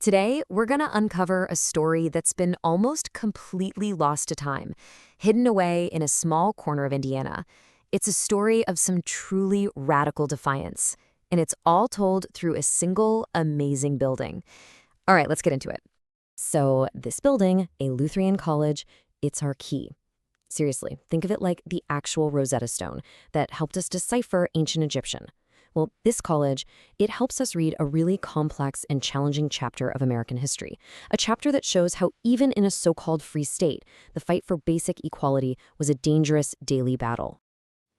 Today, we're going to uncover a story that's been almost completely lost to time, hidden away in a small corner of Indiana. It's a story of some truly radical defiance, and it's all told through a single amazing building. All right, let's get into it. So, this building, Eleutherian College, it's our key. Seriously, think of it like the actual Rosetta Stone that helped us decipher ancient Egyptian. Well, this college, it helps us read a really complex and challenging chapter of American history, a chapter that shows how even in a so-called free state, the fight for basic equality was a dangerous daily battle.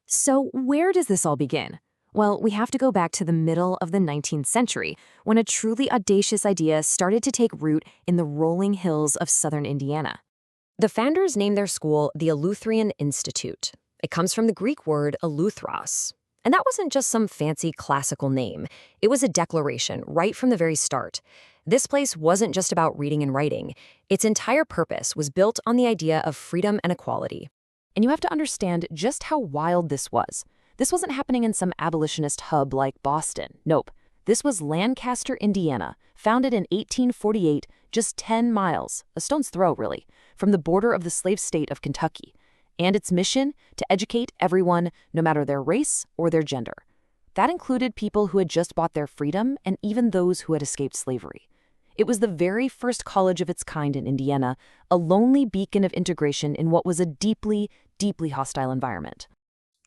So where does this all begin? Well, we have to go back to the middle of the 19th century, when a truly audacious idea started to take root in the rolling hills of southern Indiana. The founders named their school the Eleutherian Institute. It comes from the Greek word eleutheros. And that wasn't just some fancy classical name. It was a declaration right from the very start. This place wasn't just about reading and writing. Its entire purpose was built on the idea of freedom and equality. And you have to understand just how wild this was. This wasn't happening in some abolitionist hub like Boston. Nope. This was Lancaster, Indiana, founded in 1848, just 10 miles, a stone's throw really, from the border of the slave state of Kentucky. And its mission to educate everyone, no matter their race or their gender. That included people who had just bought their freedom and even those who had escaped slavery. It was the very first college of its kind in Indiana, a lonely beacon of integration in what was a deeply, deeply hostile environment.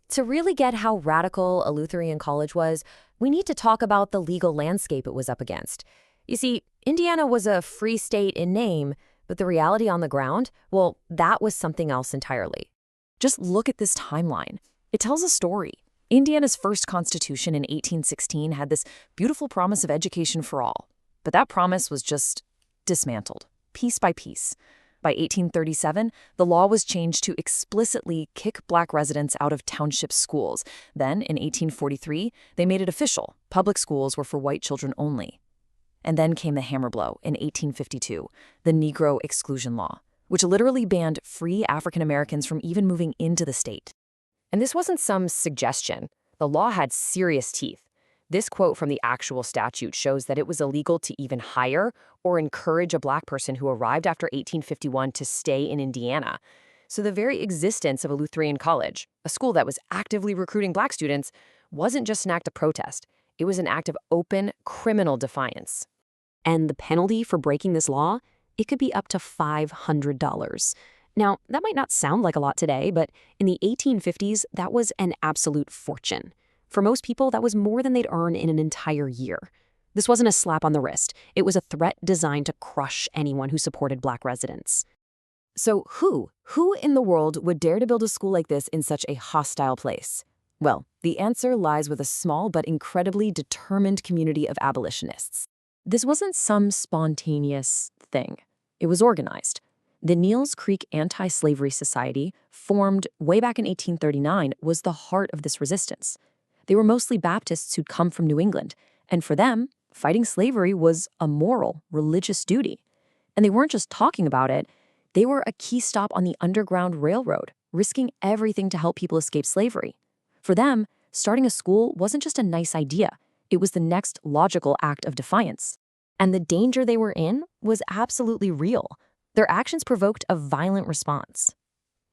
To really get how radical Eleutherian College was, we need to talk about the legal landscape it was up against. You see, Indiana was a free state in name, but the reality on the ground, well, that was something else entirely. Just look at this timeline. It tells a story. Indiana's first constitution in 1816 had this beautiful promise of education for all. But that promise was just dismantled, piece by piece. By 1837, the law was changed to explicitly kick Black residents out of township schools. Then, in 1843, they made it official. Public schools were for white children only. And then came the hammer blow in 1852, the Negro Exclusion Law, which literally banned free African Americans from even moving into the state. And this wasn't some suggestion. The law had serious teeth. This quote from the actual statute shows that it was illegal to even hire or encourage a Black person who arrived after 1851 to stay in Indiana. So the very existence of Eleutherian College, a school that was actively recruiting Black students, wasn't just an act of protest. It was an act of open criminal defiance. And the penalty for breaking this law? It could be up to $500. Now, that might not sound like a lot today, but in the 1850s, that was an absolute fortune. For most people, that was more than they'd earn in an entire year. This wasn't a slap on the wrist. It was a threat designed to crush anyone who supported Black residents. So who in the world would dare to build a school like this in such a hostile place? Well, the answer lies with a small but incredibly determined community of abolitionists. This wasn't some spontaneous thing. It was organized. The Neels Creek Anti-Slavery Society, formed way back in 1839, was the heart of this resistance. They were mostly Baptists who'd come from New England, and for them, fighting slavery was a moral, religious duty. And they weren't just talking about it, they were a key stop on the Underground Railroad, risking everything to help people escape slavery. For them, starting a school wasn't just a nice idea, it was the next logical act of defiance. And the danger they were in was absolutely real. Their actions provoked a violent response.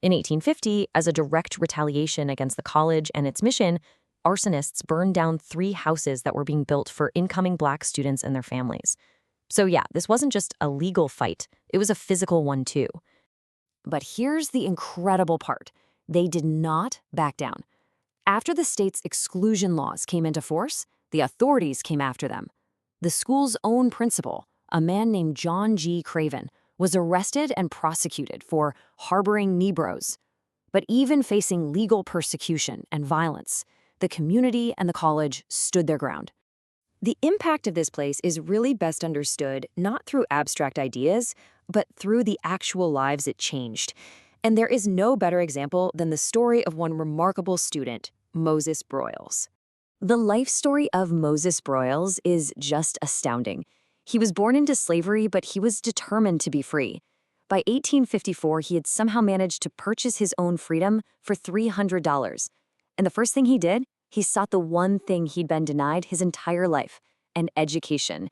In 1850, as a direct retaliation against the college and its mission, arsonists burned down 3 houses that were being built for incoming Black students and their families. So yeah, this wasn't just a legal fight, it was a physical one too. But here's the incredible part. They did not back down. After the state's exclusion laws came into force, the authorities came after them. The school's own principal, a man named John G. Craven, was arrested and prosecuted for harboring Negroes. But even facing legal persecution and violence, the community and the college stood their ground. The impact of this place is really best understood not through abstract ideas, but through the actual lives it changed. And there is no better example than the story of one remarkable student, Moses Broyles. The life story of Moses Broyles is just astounding. He was born into slavery, but he was determined to be free. By 1854, he had somehow managed to purchase his own freedom for $300. And the first thing he did, he sought the one thing he'd been denied his entire life, an education.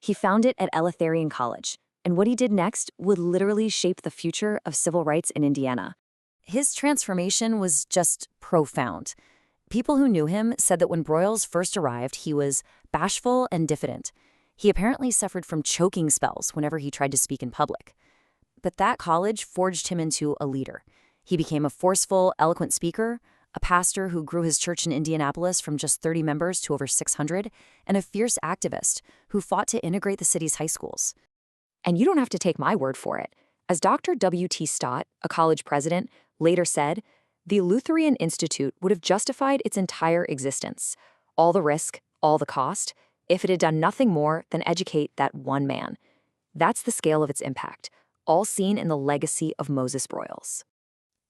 He found it at Eleutherian College, and what he did next would literally shape the future of civil rights in Indiana. His transformation was just profound. People who knew him said that when Broyles first arrived, he was bashful and diffident. He apparently suffered from choking spells whenever he tried to speak in public. But that college forged him into a leader. He became a forceful, eloquent speaker, a pastor who grew his church in Indianapolis from just 30 members to over 600, and a fierce activist who fought to integrate the city's high schools. And you don't have to take my word for it. As Dr. W.T. Stott, a college president, later said, the Eleutherian Institute would have justified its entire existence, all the risk, all the cost, if it had done nothing more than educate that one man. That's the scale of its impact, all seen in the legacy of Moses Broyles.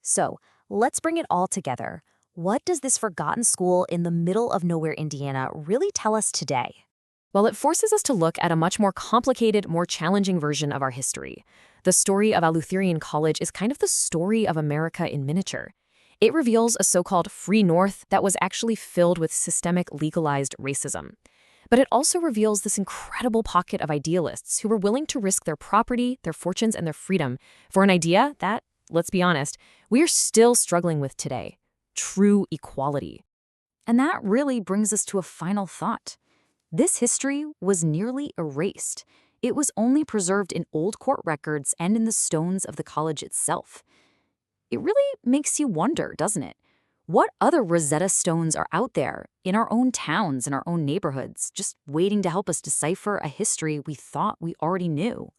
So, let's bring it all together. What does this forgotten school in the middle of nowhere, Indiana, really tell us today? Well, it forces us to look at a much more complicated, more challenging version of our history. The story of Eleutherian College is kind of the story of America in miniature. It reveals a so-called free North that was actually filled with systemic legalized racism. But it also reveals this incredible pocket of idealists who were willing to risk their property, their fortunes, and their freedom for an idea that, let's be honest, we are still struggling with today: true equality. And that really brings us to a final thought. This history was nearly erased. It was only preserved in old court records and in the stones of the college itself. It really makes you wonder, doesn't it? What other Rosetta stones are out there in our own towns and our own neighborhoods, just waiting to help us decipher a history we thought we already knew?